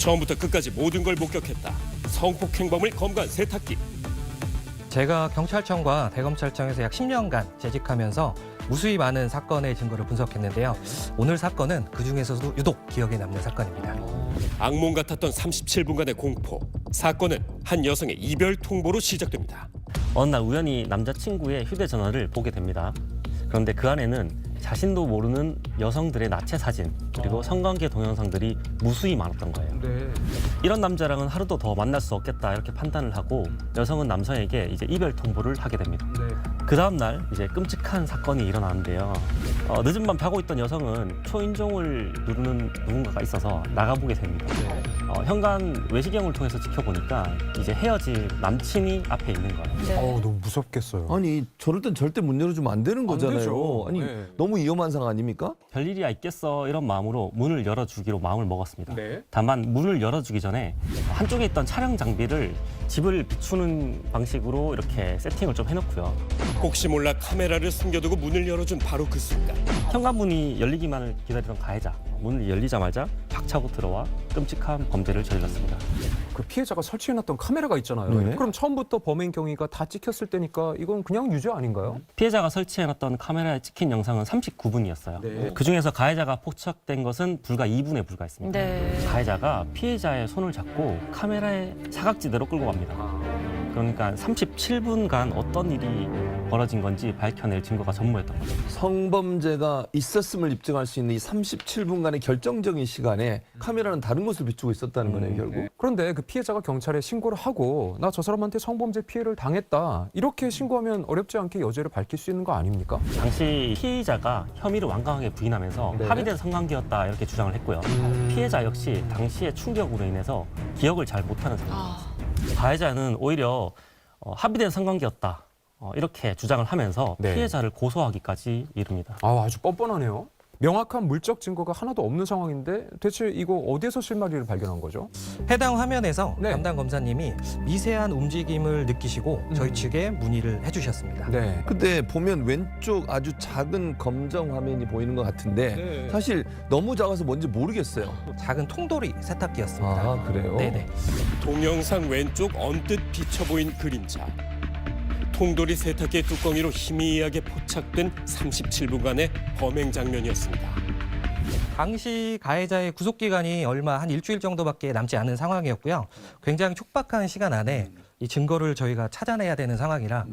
처음부터 끝까지 모든 걸 목격했다. 성폭행범을 검거한 세탁기. 제가 경찰청과 대검찰청에서 약 10년간 재직하면서 무수히 많은 사건의 증거를 분석했는데요. 오늘 사건은 그중에서도 유독 기억에 남는 사건입니다. 악몽 같았던 37분간의 공포. 사건은 한 여성의 이별 통보로 시작됩니다. 어느 날 우연히 남자친구의 휴대전화를 보게 됩니다. 그런데 그 안에는 자신도 모르는 여성들의 나체 사진 그리고 성관계 동영상들이 무수히 많았던 거예요. 네. 이런 남자랑은 하루도 더 만날 수 없겠다 이렇게 판단을 하고 여성은 남성에게 이제 이별 통보를 하게 됩니다. 네. 그 다음 날 이제 끔찍한 사건이 일어나는데요. 늦은 밤 자고 있던 여성은 초인종을 누르는 누군가가 있어서 나가보게 됩니다. 현관 외시경을 통해서 지켜보니까 이제 헤어질 남친이 앞에 있는 거예요. 너무 무섭겠어요. 아니 저럴 땐 절대 문 열어주면 안 되는 거잖아요. 되죠. 아니 네. 너무 위험한 상황 아닙니까? 별일이야 있겠어 이런 마음으로 문을 열어주기로 마음을 먹었습니다. 네. 다만 문을 열어주기 전에 한쪽에 있던 촬영 장비를 집을 비추는 방식으로 이렇게 세팅을 좀 해놓고요. 혹시 몰라 카메라를 숨겨두고 문을 열어준 바로 그 순간. 현관문이 열리기만을 기다리던 가해자. 문을 열리자마자 박차고 들어와 끔찍한 범죄를 저질렀습니다. 그 피해자가 설치해놨던 카메라가 있잖아요. 네. 그럼 처음부터 범행 경위가 다 찍혔을 때니까 이건 그냥 유죄 아닌가요? 피해자가 설치해놨던 카메라에 찍힌 영상은 39분이었어요. 네. 그중에서 가해자가 포착된 것은 불과 2분에 불과했습니다. 네. 가해자가 피해자의 손을 잡고 카메라에 사각지대로 끌고 갑니다. 그러니까 37분간 어떤 일이 벌어진 건지 밝혀낼 증거가 전무했던 거죠. 성범죄가 있었음을 입증할 수 있는 이 37분간의 결정적인 시간에 카메라는 다른 곳을 비추고 있었다는 거네요, 결국. 그런데 그 피해자가 경찰에 신고를 하고 나 저 사람한테 성범죄 피해를 당했다. 이렇게 신고하면 어렵지 않게 여죄를 밝힐 수 있는 거 아닙니까? 당시 피의자가 혐의를 완강하게 부인하면서 네. 합의된 성관계였다 이렇게 주장을 했고요. 피해자 역시 당시의 충격으로 인해서 기억을 잘 못하는 상황이었습니다. 가해자는 오히려 합의된 성관계였다 이렇게 주장을 하면서 네. 피해자를 고소하기까지 이릅니다. 아주 뻔뻔하네요. 명확한 물적 증거가 하나도 없는 상황인데 대체 이거 어디에서 실마리를 발견한 거죠? 해당 화면에서 네. 담당 검사님이 미세한 움직임을 느끼시고 저희 측에 문의를 해주셨습니다. 네. 근데 보면 왼쪽 아주 작은 검정 화면이 보이는 것 같은데 사실 너무 작아서 뭔지 모르겠어요. 작은 통돌이 세탁기였습니다. 아, 그래요? 네네. 동영상 왼쪽 언뜻 비쳐 보인 그림자. 통돌이 세탁기의 뚜껑이로 희미하게 포착된 37분간의 범행 장면이었습니다. 당시 가해자의 구속 기간이 얼마 한 일주일 정도밖에 남지 않은 상황이었고요. 굉장히 촉박한 시간 안에 이 증거를 저희가 찾아내야 되는 상황이라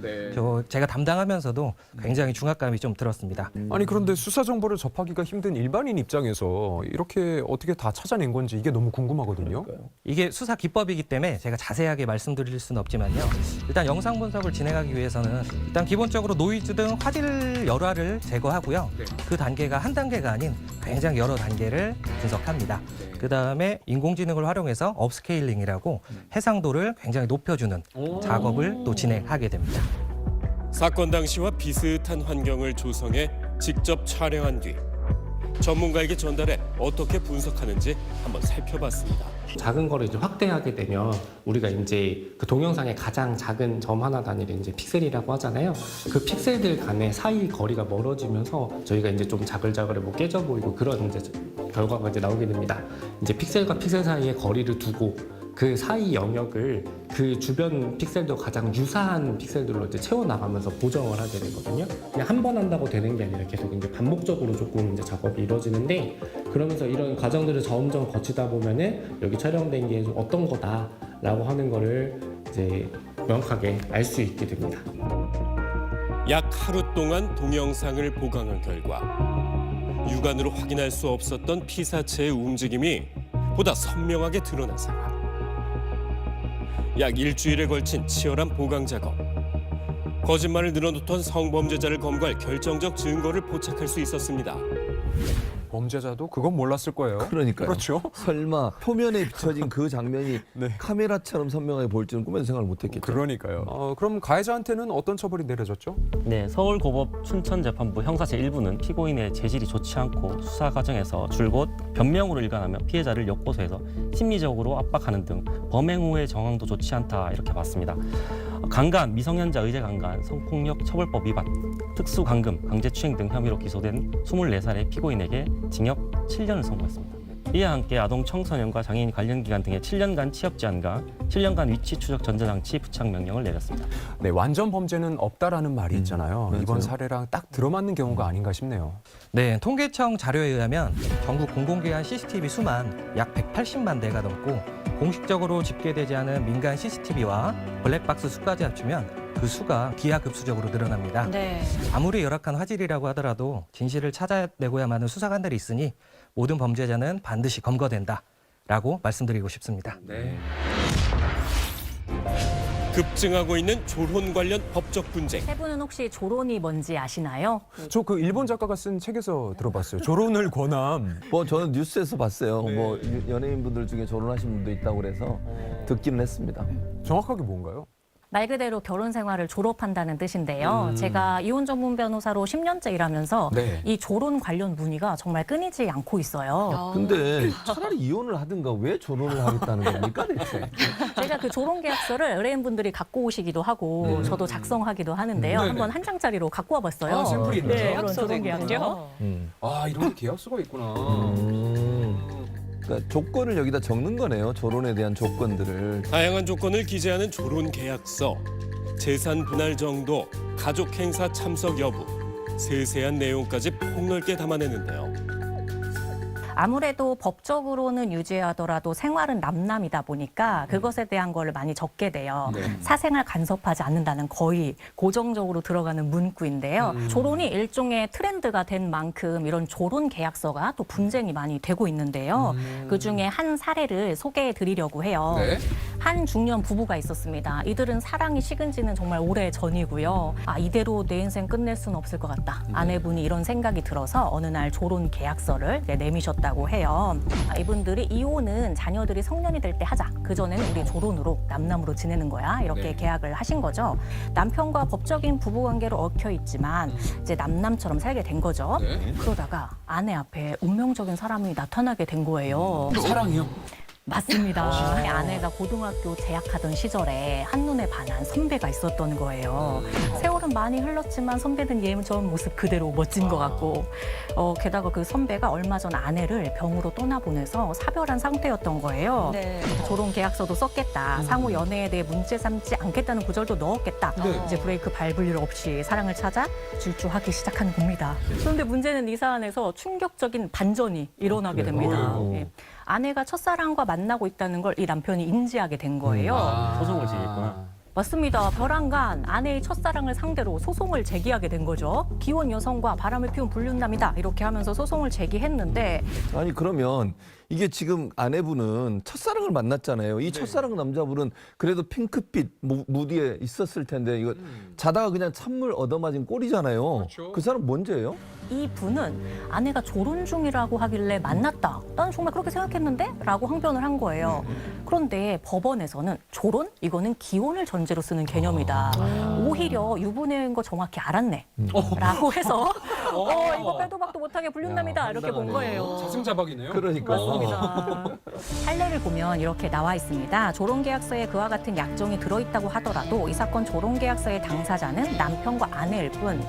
제가 담당하면서도 굉장히 중압감이 좀 들었습니다. 아니 그런데 수사 정보를 접하기가 힘든 일반인 입장에서 이렇게 어떻게 다 찾아낸 건지 이게 너무 궁금하거든요. 이게 수사 기법이기 때문에 제가 자세하게 말씀드릴 수는 없지만요. 일단 영상 분석을 진행하기 위해서는 일단 기본적으로 노이즈 등 화질 열화를 제거하고요. 그 단계가 한 단계가 아닌 굉장히 여러 단계를 분석합니다. 그다음에 인공지능을 활용해서 업스케일링이라고 해상도를 굉장히 높여주는 작업을 또 진행하게 됩니다. 사건 당시와 비슷한 환경을 조성해 직접 촬영한 뒤 전문가에게 전달해 어떻게 분석하는지 한번 살펴봤습니다. 작은 거를 이제 확대하게 되면 우리가 이제 그 동영상의 가장 작은 점 하나 단위를 이제 픽셀이라고 하잖아요. 그 픽셀들 간의 사이 거리가 멀어지면서 저희가 이제 좀 자글자글해 뭐 깨져 보이고 그런 이제 결과가 이제 나오게 됩니다. 이제 픽셀과 픽셀 사이의 거리를 두고 그 사이 영역을 그 주변 픽셀도 가장 유사한 픽셀들로 이제 채워 나가면서 보정을 하게 되거든요. 그냥 한 번 한다고 되는 게 아니라 계속 이제 반복적으로 조금 이제 작업이 이루어지는데 그러면서 이런 과정들을 점점 거치다 보면은 여기 촬영된 게 어떤 거다라고 하는 거를 이제 명확하게 알 수 있게 됩니다. 약 하루 동안 동영상을 보강한 결과 육안으로 확인할 수 없었던 피사체의 움직임이 보다 선명하게 드러난 상황. 약 일주일에 걸친 치열한 보강 작업. 거짓말을 늘어놓던 성범죄자를 검거할 결정적 증거를 포착할 수 있었습니다. 범죄자도 그건 몰랐을 거예요. 그러니까요. 그렇죠. 설마 표면에 비춰진 그 장면이 네. 카메라처럼 선명하게 보일 줄은 꿈에도 생각을 못했겠죠. 그러니까요. 그럼 가해자한테는 어떤 처벌이 내려졌죠? 네, 서울고법 춘천재판부 형사 제1부는 피고인의 재질이 좋지 않고 수사 과정에서 줄곧 변명으로 일관하며 피해자를 역고소해서 심리적으로 압박하는 등 범행 후의 정황도 좋지 않다 이렇게 봤습니다. 강간, 미성년자 의제 강간, 성폭력 처벌법 위반, 특수감금, 강제추행 등 혐의로 기소된 24살의 피고인에게 징역 7년을 선고했습니다. 이와 함께 아동 청소년과 장애인 관련 기관 등의 7년간 취업 제한과 7년간 위치 추적 전자장치 부착 명령을 내렸습니다. 네, 완전 범죄는 없다라는 말이 있잖아요. 맞아요. 이번 사례랑 딱 들어맞는 경우가 아닌가 싶네요. 네, 통계청 자료에 의하면 전국 공공기관 CCTV 수만 약 180만 대가 넘고 공식적으로 집계되지 않은 민간 CCTV와 블랙박스 수까지 합치면 그 수가 기하급수적으로 늘어납니다. 네. 아무리 열악한 화질이라고 하더라도 진실을 찾아내고야만 하는 수사관들이 있으니 모든 범죄자는 반드시 검거된다라고 말씀드리고 싶습니다. 네. 급증하고 있는 조론 관련 법적 분쟁. 세 분은 혹시 조론이 뭔지 아시나요? 저 그 일본 작가가 쓴 책에서 들어봤어요. 조론을 권함. 뭐 저는 뉴스에서 봤어요. 뭐 연예인분들 중에 결혼하신 분도 있다고 그래서 듣기는 했습니다. 정확하게 뭔가요? 말 그대로 결혼 생활을 졸업한다는 뜻인데요. 제가 이혼 전문 변호사로 10년째 일하면서 네. 이 조론 관련 문의가 정말 끊이지 않고 있어요. 근데 차라리 이혼을 하든가 왜 결혼을 하겠다는 겁니까 대체? 제가 그 조론 계약서를 의뢰인분들이 갖고 오시기도 하고 저도 작성하기도 하는데요. 네네. 한번 한 장짜리로 갖고 와봤어요. 아, 샘플이 있나요? 네, 이런 계약서도 조론 있군요. 계약서. 아, 이런 게 계약서가 있구나. 그러니까 조건을 여기다 적는 거네요. 결혼에 대한 조건들을. 다양한 조건을 기재하는 조론 계약서, 재산 분할 정도, 가족 행사 참석 여부, 세세한 내용까지 폭넓게 담아내는데요. 아무래도 법적으로는 유죄하더라도 생활은 남남이다 보니까 그것에 대한 걸 많이 적게 돼요. 사생활 간섭하지 않는다는 거의 고정적으로 들어가는 문구인데요. 조론이 일종의 트렌드가 된 만큼 이런 조론 계약서가 또 분쟁이 많이 되고 있는데요. 그중에 한 사례를 소개해 드리려고 해요. 네. 한 중년 부부가 있었습니다. 이들은 사랑이 식은 지는 정말 오래 전이고요. 아, 이대로 내 인생 끝낼 수는 없을 것 같다. 아내분이 이런 생각이 들어서 어느 날 조론 계약서를 내미셨다고 해요. 아, 이분들이 이혼은 자녀들이 성년이 될 때 하자. 그전에는 우리 조론으로 남남으로 지내는 거야. 이렇게 네. 계약을 하신 거죠. 남편과 법적인 부부관계로 얽혀 있지만 이제 남남처럼 살게 된 거죠. 네. 그러다가 아내 앞에 운명적인 사람이 나타나게 된 거예요. 사랑이요? 맞습니다. 아내가 고등학교 재학하던 시절에 한눈에 반한 선배가 있었던 거예요. 세월은 많이 흘렀지만 선배는 예전 모습 그대로 멋진 것 같고 게다가 그 선배가 얼마 전 아내를 병으로 떠나보내서 사별한 상태였던 거예요. 네. 조론 계약서도 썼겠다. 상호 연애에 대해 문제 삼지 않겠다는 구절도 넣었겠다. 네. 이제 브레이크 밟을 일 없이 사랑을 찾아 질주하기 시작하는 겁니다. 그런데 문제는 이 사안에서 충격적인 반전이 일어나게 됩니다. 예. 아내가 첫사랑과 만나고 있다는 걸 이 남편이 인지하게 된 거예요. 소송을 제기했구나. 맞습니다. 벼랑간 아내의 첫사랑을 상대로 소송을 제기하게 된 거죠. 기혼 여성과 바람을 피운 불륜남이다. 이렇게 하면서 소송을 제기했는데 아니 그러면 이게 지금 아내분은 첫사랑을 만났잖아요. 이 첫사랑 남자분은 그래도 핑크빛 무디에 있었을 텐데 이거 자다가 그냥 찬물 얻어맞은 꼴이잖아요. 그 사람 뭔죄예요? 이 분은 아내가 조론 중이라고 하길래 만났다. 나는 정말 그렇게 생각했는데? 라고 항변을 한 거예요. 그런데 법원에서는 조론? 이거는 기혼을 전제로 쓰는 개념이다. 오히려 유부녀인 거 정확히 알았네. 라고 해서 이거 빼도 박도 못하게 불륜남이다. 이렇게 본 거예요. 자승자박이네요. 그러니까. 맞습니다. 판례를 보면 이렇게 나와 있습니다. 조론계약서에 그와 같은 약정이 들어있다고 하더라도 이 사건 조론계약서의 당사자는 남편과 아내일 뿐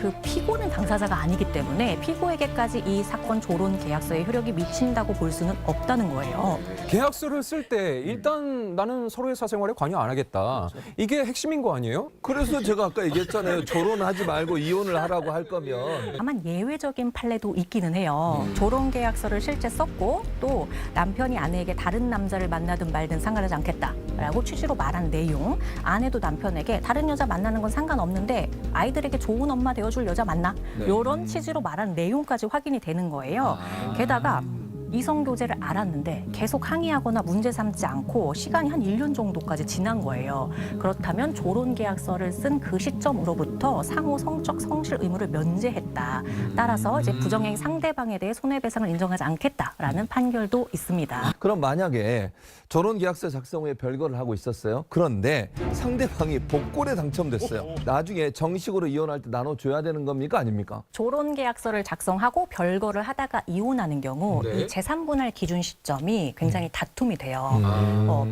그 피고는 당사자가 아니기 때문에 피고에게까지 이 사건 조론계약서의 효력이 미친다고 볼 수는 없다는 거예요. 계약서를 쓸 때 일단 나는 서로의 사생활에 관여 안 하겠다. 이게 핵심인 거 아니에요? 그래서 제가 아까 얘기했잖아요. 결혼하지 말고 이혼을 하라고 할 거면. 다만 예외적인 판례도 있기는 해요. 조론계약서를 실제 썼고 또 남편이 아내에게 다른 남자를 만나든 말든 상관하지 않겠다라고 취지로 말한 내용. 아내도 남편에게 다른 여자 만나는 건 상관없는데 아이들에게 좋은 엄마 되어줄 여자 만나. 이런 취지로 말한 내용까지 확인이 되는 거예요. 게다가 이성교제를 알았는데 계속 항의하거나 문제 삼지 않고 시간이 한 1년 정도까지 지난 거예요. 그렇다면 조론계약서를 쓴 그 시점으로부터 상호 성적 성실 의무를 면제했다. 따라서 이제 부정행 상대방에 대해 손해배상을 인정하지 않겠다라는 판결도 있습니다. 그럼 만약에 결혼계약서 작성 후에 별거를 하고 있었어요. 그런데 상대방이 복권에 당첨됐어요. 나중에 정식으로 이혼할 때 나눠줘야 되는 겁니까? 아닙니까? 조론계약서를 작성하고 별거를 하다가 이혼하는 경우 이 재산분할 기준 시점이 굉장히 다툼이 돼요.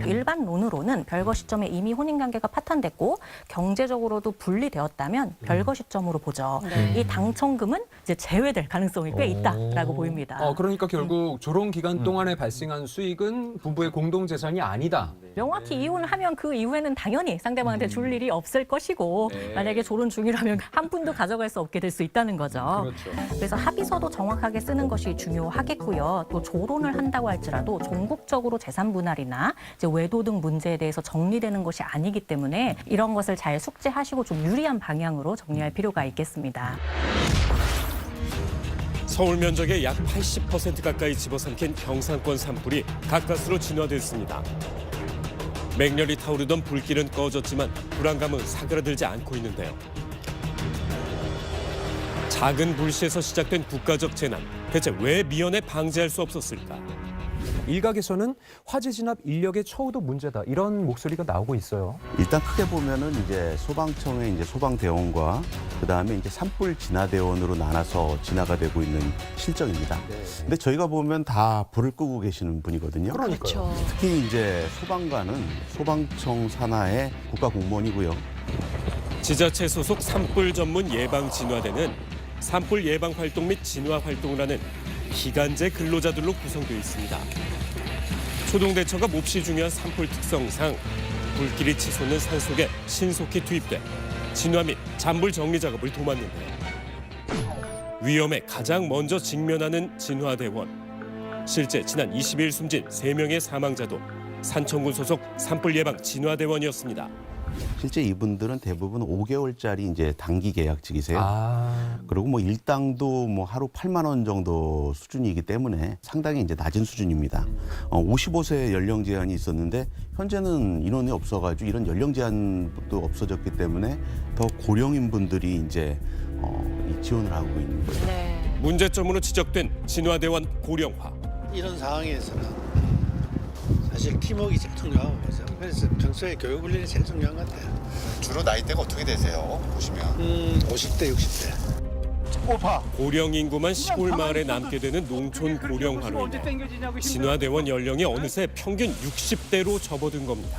일반론으로는 별거 시점에 이미 혼인관계가 파탄됐고 경제적으로도 분리되었다면 별거 시점으로 보죠. 이 당첨금은 이제 제외될 가능성이 꽤 있다라고 보입니다. 그러니까 결국 조론 기간 동안에 발생한 수익은 부부의 공동 재산이 아니다. 명확히 이혼을 하면 그 이후에는 당연히 상대방한테 줄 일이 없을 것이고 만약에 조론 중이라면 한 푼도 가져갈 수 없게 될 수 있다는 거죠. 그래서 합의서도 정확하게 쓰는 것이 중요하겠고요. 또 조론을 한다고 할지라도 종국적으로 재산 분할이나 이제 외도 등 문제에 대해서 정리되는 것이 아니기 때문에 이런 것을 잘 숙지하시고 좀 유리한 방향으로 정리할 필요가 있겠습니다. 서울 면적의 약 80% 가까이 집어삼킨 경상권 산불이 가까스로 진화됐습니다. 맹렬히 타오르던 불길은 꺼졌지만 불안감은 사그라들지 않고 있는데요. 작은 불씨에서 시작된 국가적 재난, 대체 왜 미연에 방지할 수 없었을까? 일각에서는 화재 진압 인력의 처우도 문제다. 이런 목소리가 나오고 있어요. 일단 크게 보면은 이제 소방청의 이제 소방대원과 그다음에 이제 산불 진화대원으로 나눠서 진화가 되고 있는 실정입니다. 근데 저희가 보면 다 불을 끄고 계시는 분이거든요. 그러니까요. 특히 이제 소방관은 소방청 산하의 국가 공무원이고요. 지자체 소속 산불 전문 예방 진화대는 산불 예방 활동 및 진화 활동을 하는 기간제 근로자들로 구성되어 있습니다. 초동 대처가 몹시 중요한 산불 특성상 불길이 치솟는 산속에 신속히 투입돼 진화 및 잔불 정리 작업을 도맡는데요. 위험에 가장 먼저 직면하는 진화대원. 실제 지난 20일 숨진 3명의 사망자도 산청군 소속 산불 예방 진화대원이었습니다. 실제 이분들은 대부분 5개월짜리 이제 단기 계약직이세요. 그리고 뭐 일당도 뭐 하루 8만 원 정도 수준이기 때문에 상당히 이제 낮은 수준입니다. 55세 연령 제한이 있었는데 현재는 인원이 없어가지고 이런 연령 제한도 없어졌기 때문에 더 고령인 분들이 이제 이 지원을 하고 있는 거예요. 문제점으로 지적된 진화대원 고령화. 이런 상황에서는 사실 팀워크가 제일 중요하고 그래서 평소에 교육 훈련이 제일 중요한 것 같아요. 주로 나이대가 어떻게 되세요? 보시면 50대, 60대. 고령 인구만 시골 마을에 남게 되는 농촌 고령화로 인해 진화대원 연령이 어느새 평균 60대로 접어든 겁니다.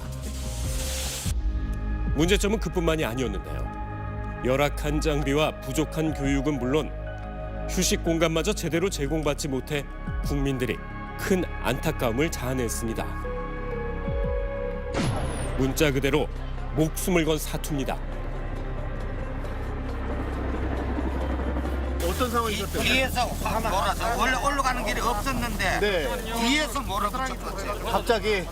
문제점은 그뿐만이 아니었는데요. 열악한 장비와 부족한 교육은 물론 휴식 공간마저 제대로 제공받지 못해 국민들이 큰 안타까움을 자아냈습니다. 문자 그대로 목숨을 건 사투입니다. 어떤 상황이셨대요? 뒤에서 확 몰아서 원래 올라가는 길이 없었는데 뒤에서 몰아붙였어요. 갑자기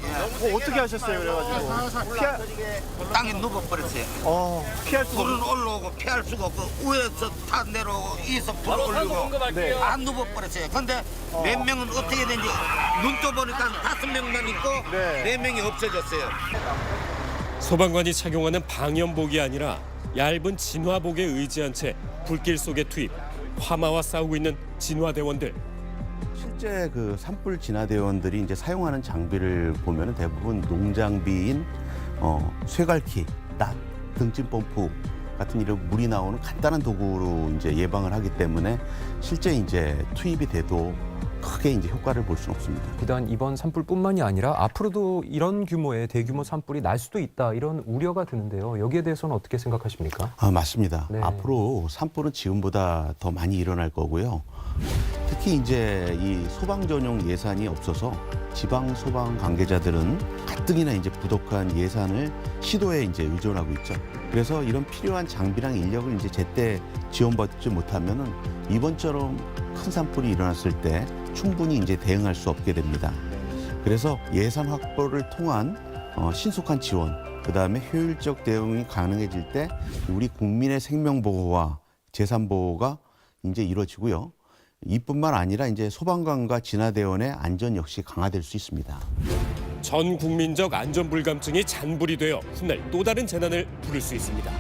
어떻게 하셨어요? 그래가지고 땅에 누워버렸어요. 피할 수가 불은 올라오고 피할 수가 없고 위에서 타 내려오고 위에서 불 올리고 안 누워버렸어요. 근데 몇 명은 어떻게 된지 눈 떠보니까 5명만 있고 4명이 없어졌어요. 소방관이 착용하는 방염복이 아니라 얇은 진화복에 의지한 채 불길 속에 투입, 화마와 싸우고 있는 진화대원들. 실제 그 산불 진화대원들이 이제 사용하는 장비를 보면은 대부분 농장비인 쇠갈퀴, 낫, 등짐 펌프 같은 이런 물이 나오는 간단한 도구로 이제 예방을 하기 때문에 실제 이제 투입이 돼도 크게 이제 효과를 볼 수는 없습니다. 비단 이번 산불뿐만이 아니라 앞으로도 이런 규모의 대규모 산불이 날 수도 있다 이런 우려가 드는데요. 여기에 대해서는 어떻게 생각하십니까? 맞습니다. 네. 앞으로 산불은 지금보다 더 많이 일어날 거고요. 특히 이제 이 소방 전용 예산이 없어서 지방 소방 관계자들은 가뜩이나 이제 부족한 예산을 시도에 이제 의존하고 있죠. 그래서 이런 필요한 장비랑 인력을 이제 제때 지원받지 못하면은 이번처럼 큰 산불이 일어났을 때 충분히 이제 대응할 수 없게 됩니다. 그래서 예산 확보를 통한 신속한 지원, 그다음에 효율적 대응이 가능해질 때 우리 국민의 생명 보호와 재산 보호가 이제 이루어지고요. 이뿐만 아니라 이제 소방관과 진화대원의 안전 역시 강화될 수 있습니다. 전 국민적 안전 불감증이 잔불이 되어 훗날 또 다른 재난을 부를 수 있습니다.